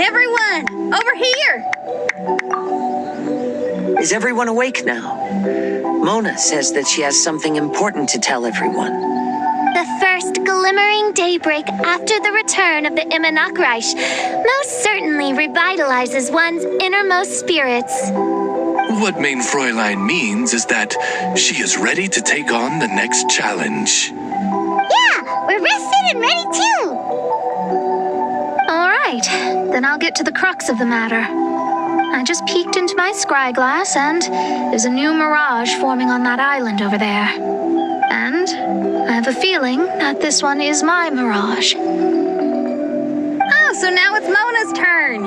Everyone, over here! Is everyone awake now? Mona says that she has something important to tell everyone. The first glimmering daybreak after the return of the Immanakreich most certainly revitalizes one's innermost spirits. What Main Fräulein means is that she is ready to take on the next challenge. Yeah, we're rested and ready too! Alright, then I'll get to the crux of the matter. I just peeked into my scry glass and there's a new mirage forming on that island over there. And I have a feeling that this one is my mirage. Oh, so now it's Mona's turn.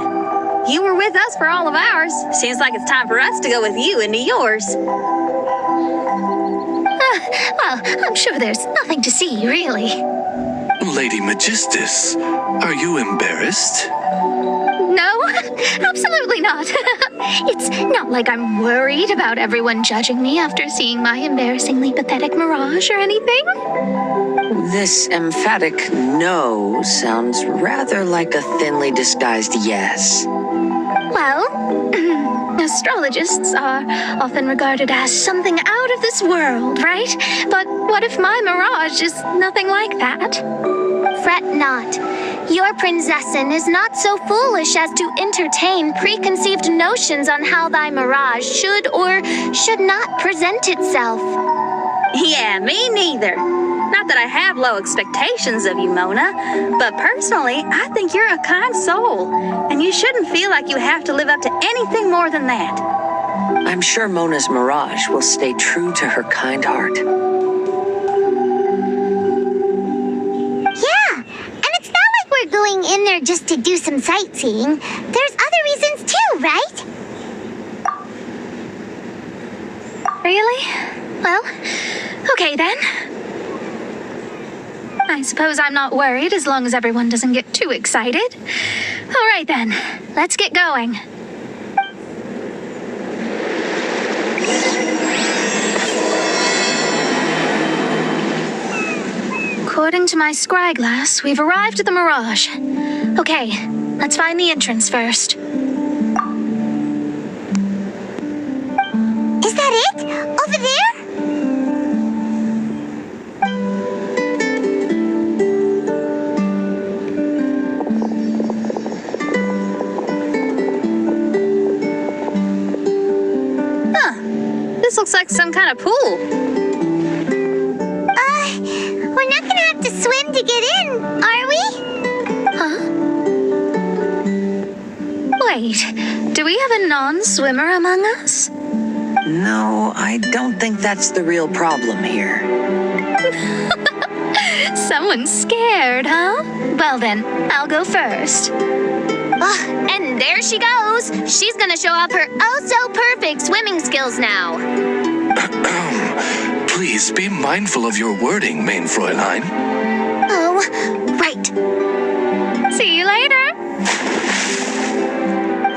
You were with us for all of ours. Seems like it's time for us to go with you into yours. Well, I'm sure there's nothing to see, really. Lady Magistus, are you embarrassed? No, absolutely not. It's not like I'm worried about everyone judging me after seeing my embarrassingly pathetic mirage or anything. This emphatic no sounds rather like a thinly disguised yes. Well, astrologists are often regarded as something out of this world, right? But what if my mirage is nothing like that? Fret not. Your princessin is not so foolish as to entertain preconceived notions on how thy mirage should or should not present itself. Yeah, me neither. Not that I have low expectations of you, Mona, but personally, I think you're a kind soul, and you shouldn't feel like you have to live up to anything more than that. I'm sure Mona's mirage will stay true to her kind heart. We're going in there just to do some sightseeing. There's other reasons too, right? Really? Well, okay then. I suppose I'm not worried as long as everyone doesn't get too excited. All right then, let's get going. According to my scry glass, we've arrived at the Mirage. Okay, let's find the entrance first. Is that it? Over there? Huh. This looks like some kind of pool. We're not gonna have to swim to get in, are we? Huh? Wait, do we have a non-swimmer among us? No, I don't think that's the real problem here. Someone's scared, huh? Well then, I'll go first. And there she goes. She's gonna show off her oh-so-perfect swimming skills now. Please be mindful of your wording, Main Fräulein. Oh, right. See you later.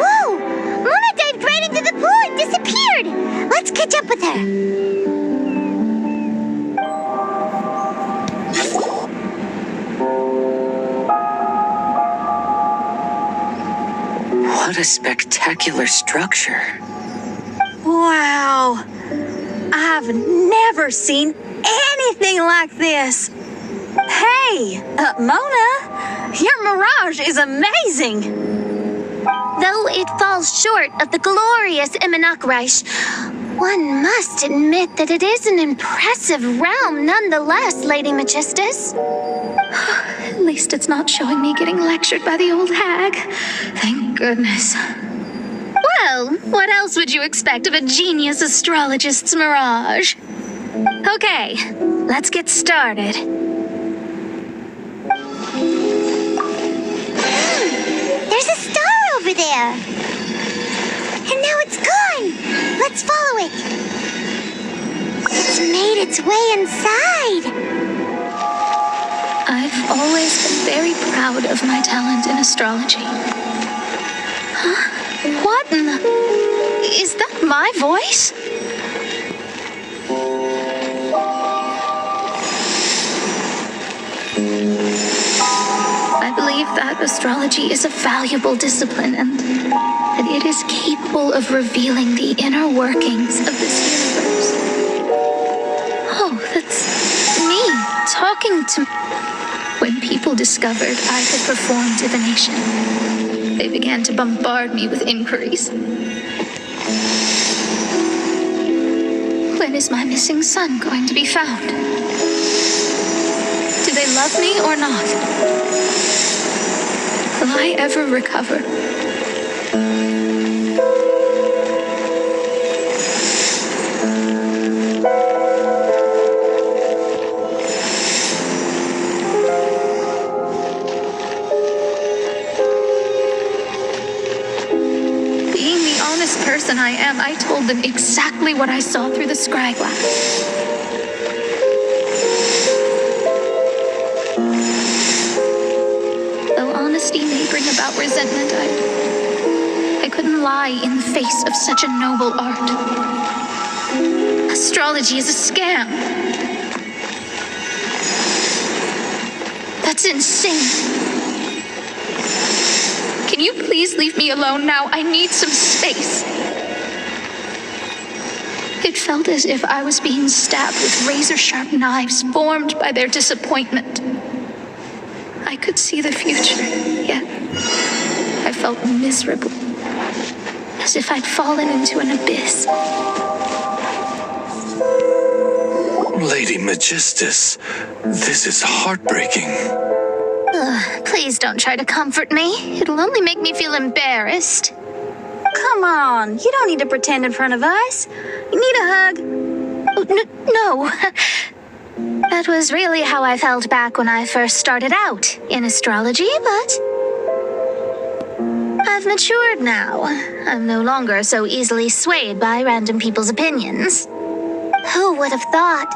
Whoa! Mona dived right into the pool and disappeared. Let's catch up with her. What a spectacular structure. Wow. I've never seen anything like this. Hey, Mona, your mirage is amazing. Though it falls short of the glorious Immanakreich, one must admit that it is an impressive realm nonetheless, Lady Magistus. At least it's not showing me getting lectured by the old hag. Thank goodness. Well, what else would you expect of a genius astrologist's mirage? Okay, let's get started. There's a star over there. And now it's gone. Let's follow it. It's made its way inside. I've always been very proud of my talent in astrology. Huh? What in the... Is that my voice? I believe that astrology is a valuable discipline and that it is capable of revealing the inner workings of this universe. Oh, that's me talking to... When people discovered I could perform divination, they began to bombard me with inquiries. When is my missing son going to be found? Do they love me or not? Will I ever recover? Being the honest person I am, I told them exactly what I saw through the scry glass. Though honesty may bring about resentment, I couldn't lie in the face of such a noble art. Astrology is a scam. That's insane. Can you please leave me alone now? I need some space. It felt as if I was being stabbed with razor-sharp knives formed by their disappointment. I could see the future, yet I felt miserable, as if I'd fallen into an abyss. Lady Magistus, this is heartbreaking. Please don't try to comfort me. It'll only make me feel embarrassed. Come on, you don't need to pretend in front of us. You need a hug. No. That was really how I felt back when I first started out in astrology, but I've matured now. I'm no longer so easily swayed by random people's opinions. Who would have thought?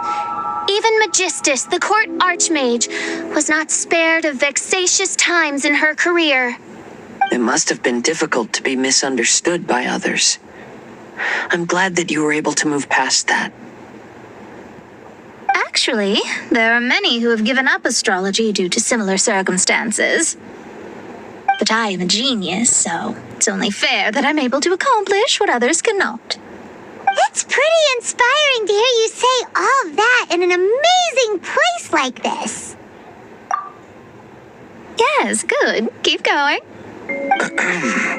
Even Magistus, the court archmage, was not spared of vexatious times in her career. It must have been difficult to be misunderstood by others. I'm glad that you were able to move past that. Actually, there are many who have given up astrology due to similar circumstances. But I am a genius, so it's only fair that I'm able to accomplish what others cannot. It's pretty inspiring to hear you say all that in an amazing place like this. Yes, good. Keep going.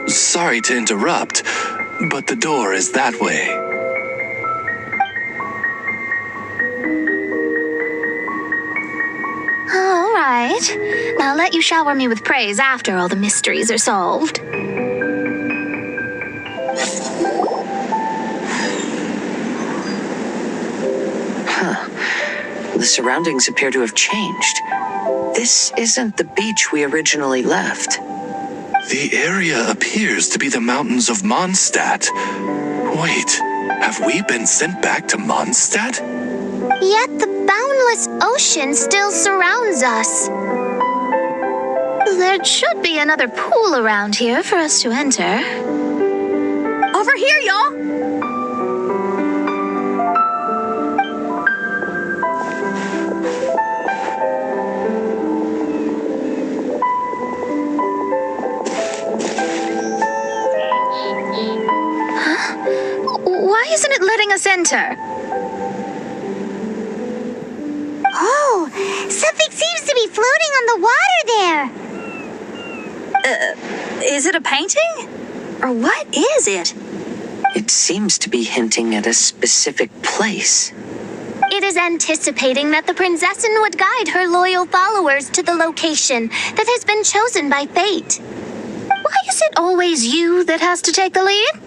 Sorry to interrupt, but the door is that way. All right. Now I'll let you shower me with praise after all the mysteries are solved. The surroundings appear to have changed. This isn't the beach we originally left. The area appears to be the mountains of Mondstadt. Wait, have we been sent back to Mondstadt? Yet the boundless ocean still surrounds us. There should be another pool around here for us to enter. Over here, y'all. Why isn't it letting us enter? Oh, something seems to be floating on the water there. Is it a painting? Or what is it? It seems to be hinting at a specific place. It is anticipating that the Princessin would guide her loyal followers to the location that has been chosen by fate. Why is it always you that has to take the lead?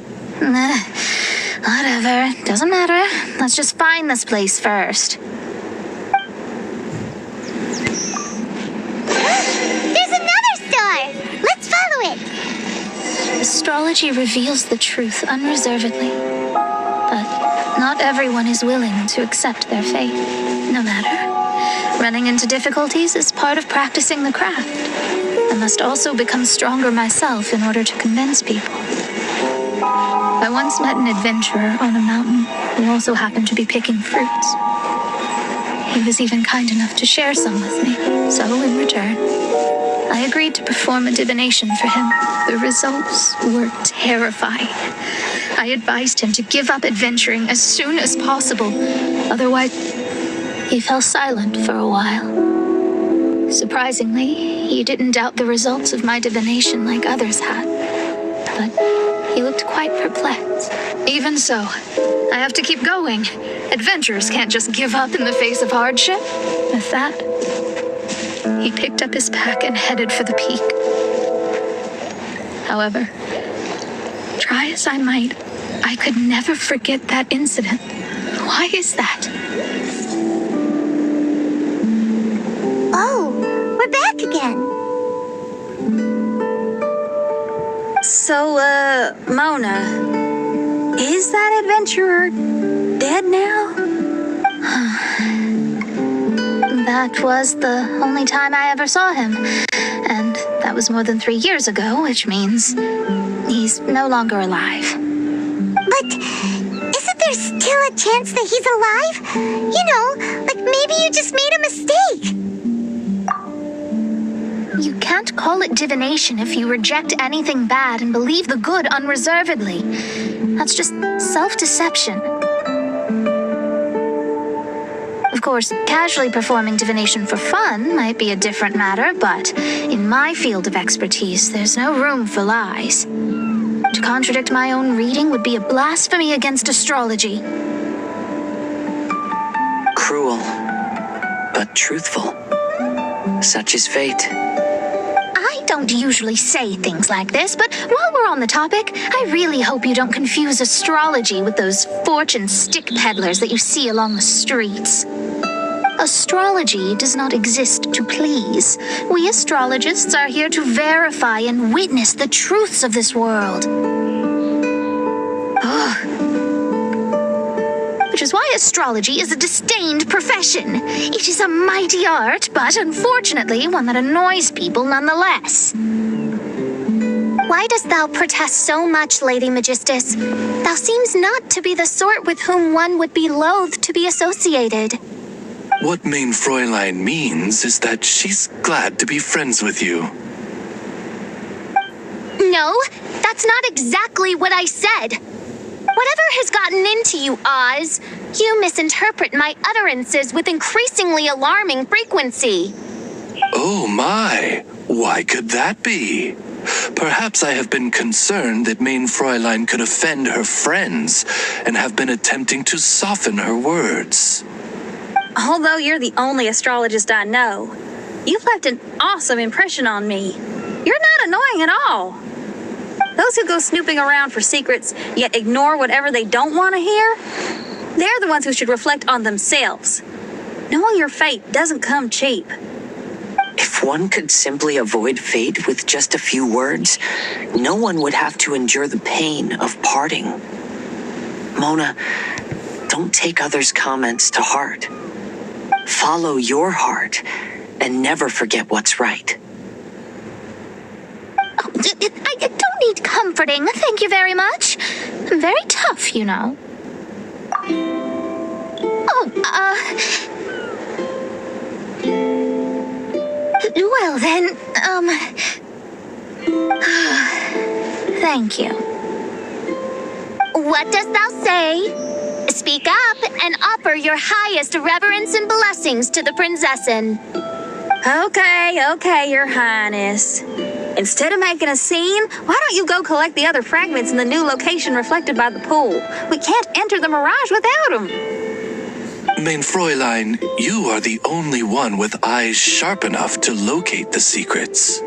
Whatever, doesn't matter. Let's just find this place first. There's another star! Let's follow it! Astrology reveals the truth unreservedly. But not everyone is willing to accept their fate, no matter. Running into difficulties is part of practicing the craft. I must also become stronger myself in order to convince people. I once met an adventurer on a mountain who also happened to be picking fruits. He was even kind enough to share some with me, so in return, I agreed to perform a divination for him. The results were terrifying. I advised him to give up adventuring as soon as possible. Otherwise, he fell silent for a while. Surprisingly, he didn't doubt the results of my divination like others had. But he looked quite perplexed. Even so, I have to keep going. Adventurers can't just give up in the face of hardship. With that, he picked up his pack and headed for the peak. However, try as I might, I could never forget that incident. Why is that? Oh, we're back again. So, Mona, is that adventurer dead now? That was the only time I ever saw him. And that was more than 3 years ago, which means he's no longer alive. But isn't there still a chance that he's alive? You know, like maybe you just made a mistake. You can't call it divination if you reject anything bad and believe the good unreservedly. That's just self-deception. Of course, casually performing divination for fun might be a different matter, but in my field of expertise, there's no room for lies. To contradict my own reading would be a blasphemy against astrology. Cruel, but truthful. Such is fate. I don't usually say things like this, but while we're on the topic, I really hope you don't confuse astrology with those fortune stick peddlers that you see along the streets. Astrology does not exist to please. We astrologists are here to verify and witness the truths of this world. Which is why astrology is a disdained profession. It is a mighty art, but unfortunately one that annoys people nonetheless. Why dost thou protest so much, Lady Magistus? Thou seems not to be the sort with whom one would be loath to be associated. What Main Fräulein means is that she's glad to be friends with you. No, that's not exactly what I said. Whatever has gotten into you, Oz, you misinterpret my utterances with increasingly alarming frequency. Oh my, why could that be? Perhaps I have been concerned that Main Fräulein could offend her friends and have been attempting to soften her words. Although you're the only astrologist I know, you've left an awesome impression on me. You're not annoying at all. Those who go snooping around for secrets, yet ignore whatever they don't want to hear, they're the ones who should reflect on themselves. Knowing your fate doesn't come cheap. If one could simply avoid fate with just a few words, no one would have to endure the pain of parting. Mona, don't take others' comments to heart. Follow your heart and never forget what's right. Oh, I don't need comforting, thank you very much. I'm very tough, you know. Well then, thank you. What dost thou say? Speak up and offer your highest reverence and blessings to the Prinzessin. Okay, Your Highness. Instead of making a scene, why don't you go collect the other fragments in the new location reflected by the pool? We can't enter the mirage without them. Main Fräulein, you are the only one with eyes sharp enough to locate the secrets.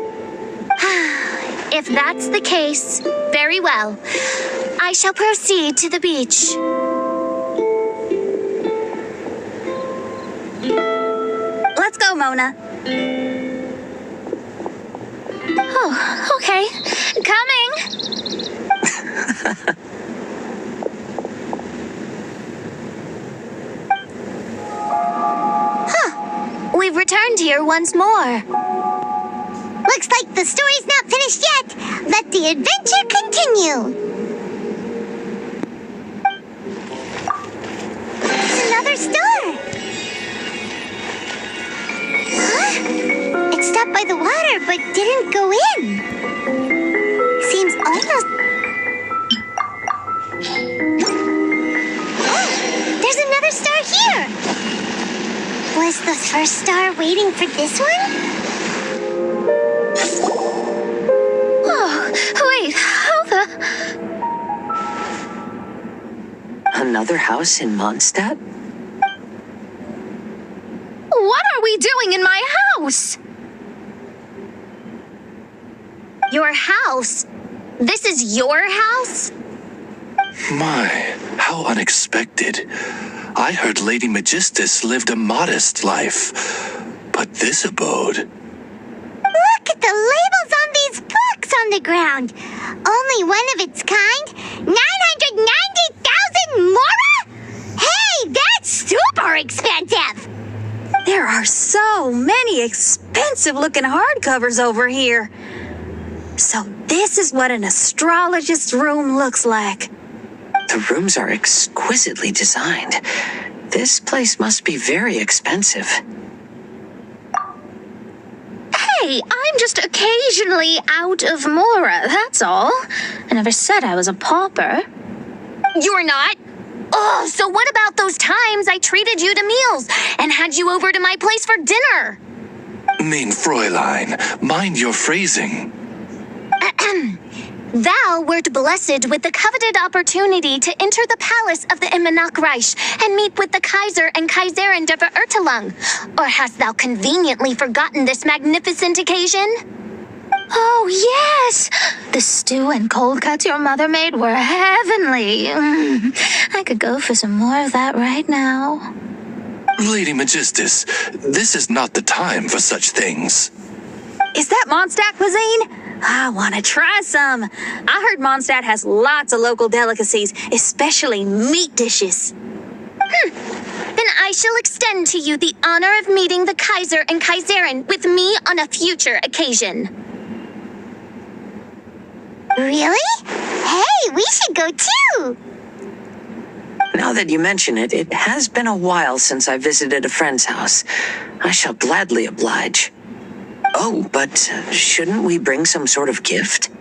If that's the case, very well. I shall proceed to the beach. Let's go, Mona. Oh, okay. Coming! We've returned here once more. Looks like the story's not finished yet. Let the adventure continue. It's another star. Huh? It's stopped by the water but didn't go in. Seems almost... Oh, there's another star here! Was the first star waiting for this one? Oh, wait, how the... Another house in Mondstadt? What are we doing in my house? Your house? This is your house? My, how unexpected. I heard Lady Magistus lived a modest life, but this abode... Look at the labels on these books on the ground. Only one of its kind? 990,000 mora? Hey, that's super expensive! There are so many expensive-looking hardcovers over here. So this is what an astrologist's room looks like. The rooms are exquisitely designed. This place must be very expensive. Hey, I'm just occasionally out of mora, that's all. I never said I was a pauper. You're not? Oh, so what about those times I treated you to meals and had you over to my place for dinner? Mein Fräulein, mind your phrasing. Thou wert blessed with the coveted opportunity to enter the palace of the Immenachreich and meet with the Kaiser and Kaiserin der Verurteilung. Or hast thou conveniently forgotten this magnificent occasion? Oh, yes! The stew and cold cuts your mother made were heavenly. I could go for some more of that right now. Lady Magistus, this is not the time for such things. Is that Mondstadt cuisine? I want to try some. I heard Mondstadt has lots of local delicacies, especially meat dishes. Then I shall extend to you the honor of meeting the Kaiser and Kaiserin with me on a future occasion. Really? Hey, we should go too! Now that you mention it, it has been a while since I visited a friend's house. I shall gladly oblige. Oh, but shouldn't we bring some sort of gift?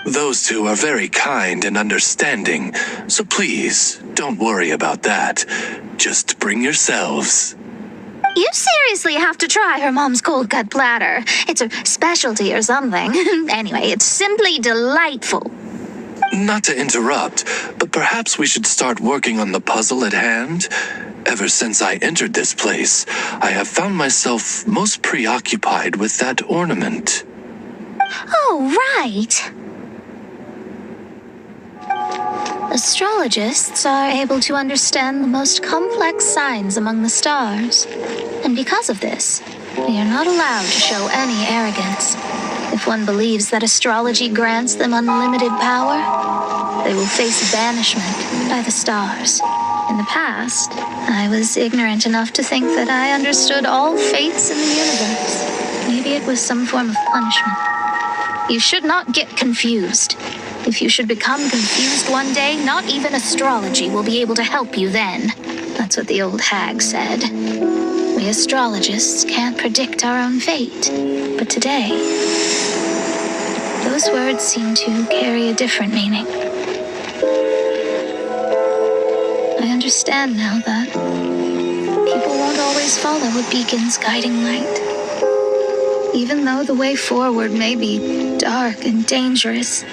Those two are very kind and understanding, so please, don't worry about that. Just bring yourselves. You seriously have to try her mom's cold cut platter. It's her specialty or something. Anyway, it's simply delightful. Not to interrupt, but perhaps we should start working on the puzzle at hand? Ever since I entered this place, I have found myself most preoccupied with that ornament. Oh, right. Astrologists are able to understand the most complex signs among the stars. And because of this, they are not allowed to show any arrogance. If one believes that astrology grants them unlimited power, they will face banishment by the stars. In the past, I was ignorant enough to think that I understood all fates in the universe. Maybe it was some form of punishment. You should not get confused. If you should become confused one day, not even astrology will be able to help you then. That's what the old hag said. We astrologists can't predict our own fate. But today, those words seem to carry a different meaning. I understand now that people won't always follow a beacon's guiding light. Even though the way forward may be dark and dangerous,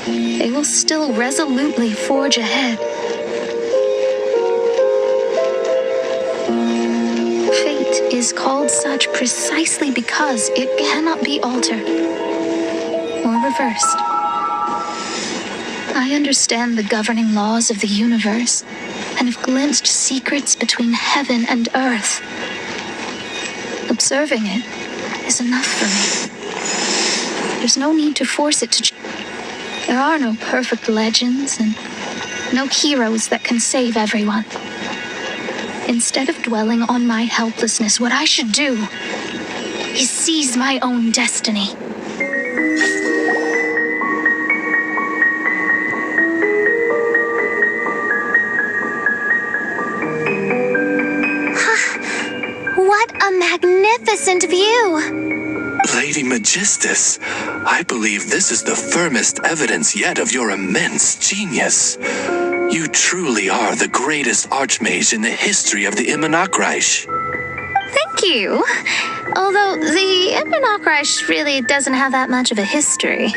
they will still resolutely forge ahead. Fate is called such precisely because it cannot be altered or reversed. I understand the governing laws of the universe and have glimpsed secrets between heaven and earth. Observing it is enough for me. There's no need to force it to change. There are no perfect legends and no heroes that can save everyone. Instead of dwelling on my helplessness, what I should do is seize my own destiny. What a magnificent view Aegisthus, I believe this is the firmest evidence yet of your immense genius. You truly are the greatest archmage in the history of the Immonakreich. Thank you. Although the Immonakreich really doesn't have that much of a history.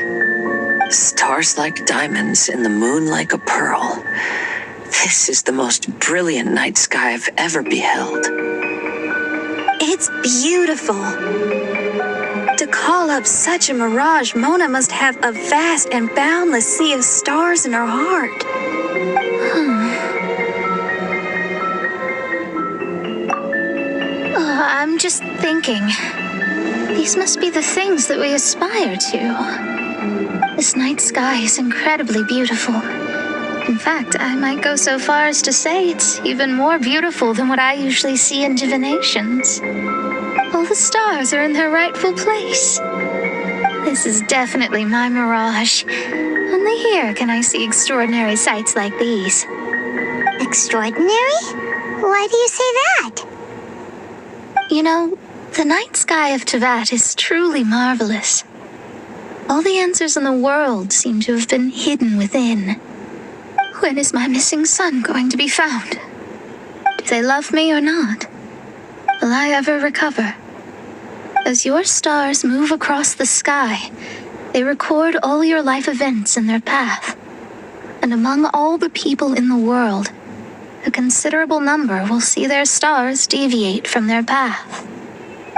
Stars like diamonds and the moon like a pearl. This is the most brilliant night sky I've ever beheld. It's beautiful. To call up such a mirage, Mona must have a vast and boundless sea of stars in her heart. I'm just thinking. These must be the things that we aspire to. This night sky is incredibly beautiful. In fact, I might go so far as to say it's even more beautiful than what I usually see in divinations. All the stars are in their rightful place. This is definitely my mirage. Only here can I see extraordinary sights like these. Extraordinary? Why do you say that? You know, the night sky of Tevat is truly marvelous. All the answers in the world seem to have been hidden within. When is my missing son going to be found? Do they love me or not? Will I ever recover? As your stars move across the sky, they record all your life events in their path. And among all the people in the world, a considerable number will see their stars deviate from their path.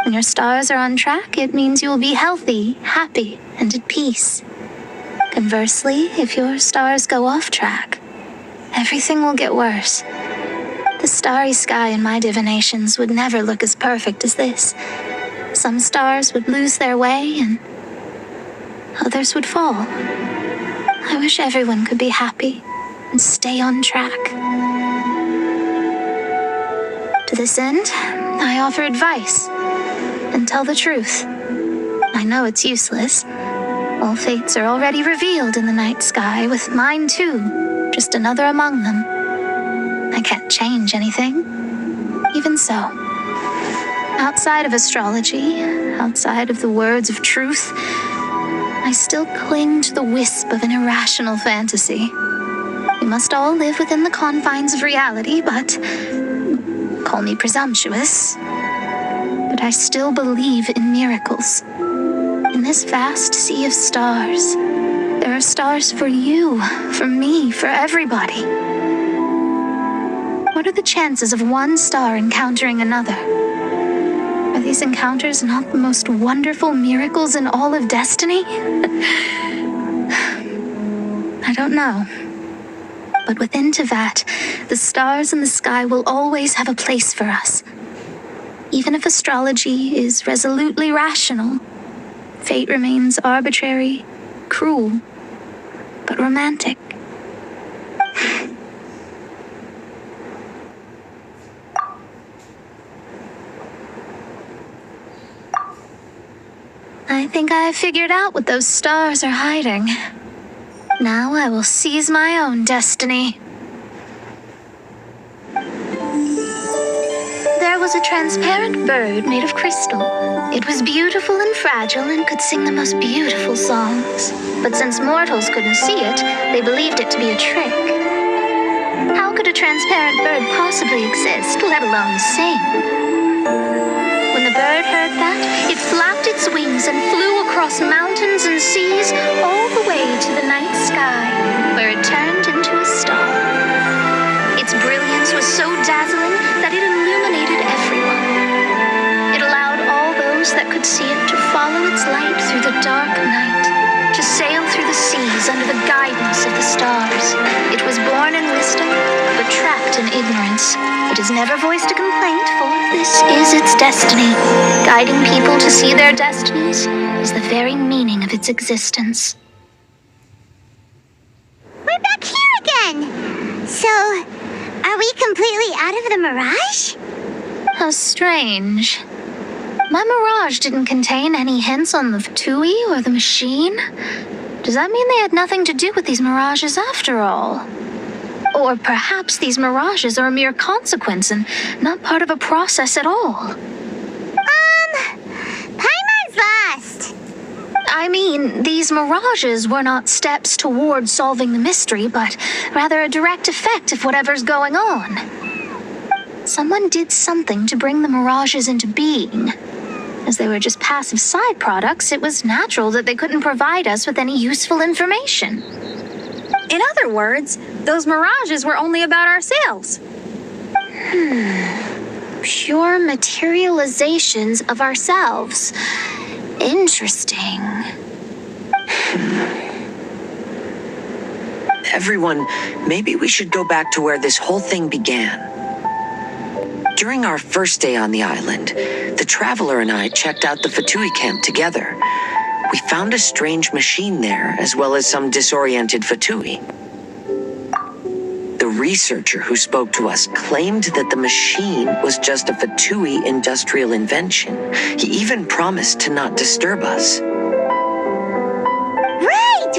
When your stars are on track, it means you will be healthy, happy, and at peace. Conversely, if your stars go off track, everything will get worse. The starry sky in my divinations would never look as perfect as this. Some stars would lose their way, and others would fall. I wish everyone could be happy and stay on track. To this end, I offer advice and tell the truth. I know it's useless. All fates are already revealed in the night sky, with mine too, just another among them. I can't change anything. Even so, outside of astrology, outside of the words of truth, I still cling to the wisp of an irrational fantasy. We must all live within the confines of reality, but call me presumptuous. But I still believe in miracles. In this vast sea of stars, there are stars for you, for me, for everybody. What are the chances of one star encountering another? Are these encounters not the most wonderful miracles in all of destiny? I don't know. But within Tevat, the stars in the sky will always have a place for us. Even if astrology is resolutely rational, fate remains arbitrary, cruel, but romantic. I think I have figured out what those stars are hiding. Now I will seize my own destiny. There was a transparent bird made of crystal. It was beautiful and fragile and could sing the most beautiful songs. But since mortals couldn't see it, they believed it to be a trick. How could a transparent bird possibly exist, let alone sing? When the bird heard that, it flapped its wings and flew across mountains and seas all the way to the night sky, where it turned into a star. Its brilliance was so dazzling that it illuminated everyone. It allowed all those that could see it to follow its light through the dark night, to sail through the seas under the guidance of the stars. It was born in wisdom, but trapped in ignorance. It has never voiced a complaint, for this is its destiny. Guiding people to see their destinies is the very meaning of its existence. We're back here again! So, are we completely out of the mirage? How strange. My mirage didn't contain any hints on the Tui or the machine. Does that mean they had nothing to do with these mirages after all? Or perhaps these mirages are a mere consequence and not part of a process at all. Paimon's lost. I mean, these mirages were not steps toward solving the mystery, but rather a direct effect of whatever's going on. Someone did something to bring the mirages into being. As they were just passive side products, it was natural that they couldn't provide us with any useful information. In other words, those mirages were only about ourselves. Pure materializations of ourselves. Interesting. Everyone, maybe we should go back to where this whole thing began. During our first day on the island, the Traveler and I checked out the Fatui camp together. We found a strange machine there, as well as some disoriented Fatui. The researcher who spoke to us claimed that the machine was just a Fatui industrial invention. He even promised to not disturb us. Right!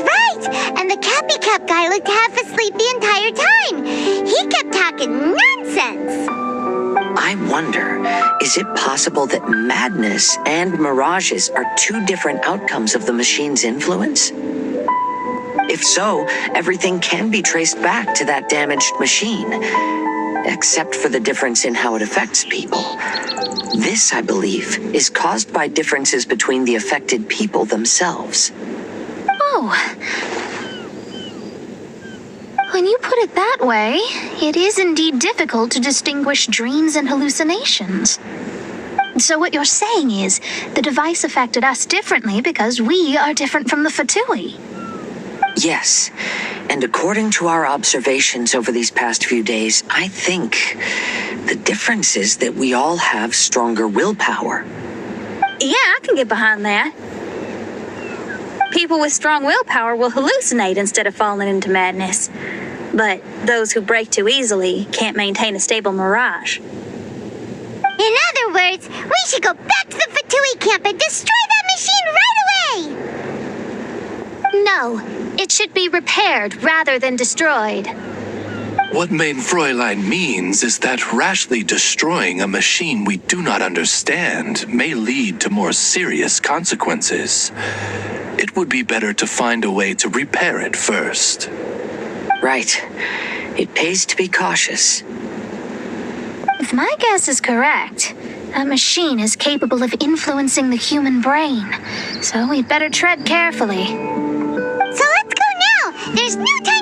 And the Cappy Cup guy looked half asleep the entire time. He kept talking nonsense. I wonder, is it possible that madness and mirages are two different outcomes of the machine's influence? If so, everything can be traced back to that damaged machine, except for the difference in how it affects people. This, I believe, is caused by differences between the affected people themselves. Oh. When you put it that way, it is indeed difficult to distinguish dreams and hallucinations. So what you're saying is, the device affected us differently because we are different from the Fatui. Yes, and according to our observations over these past few days, I think the difference is that we all have stronger willpower. Yeah, I can get behind that. People with strong willpower will hallucinate instead of falling into madness. But those who break too easily can't maintain a stable mirage. In other words, we should go back to the Fatui camp and destroy that machine right away! No, it should be repaired rather than destroyed. What Main Fräulein means is that rashly destroying a machine we do not understand may lead to more serious consequences. It would be better to find a way to repair it first. Right. It pays to be cautious. If my guess is correct, that machine is capable of influencing the human brain. So we'd better tread carefully. So let's go now! There's no time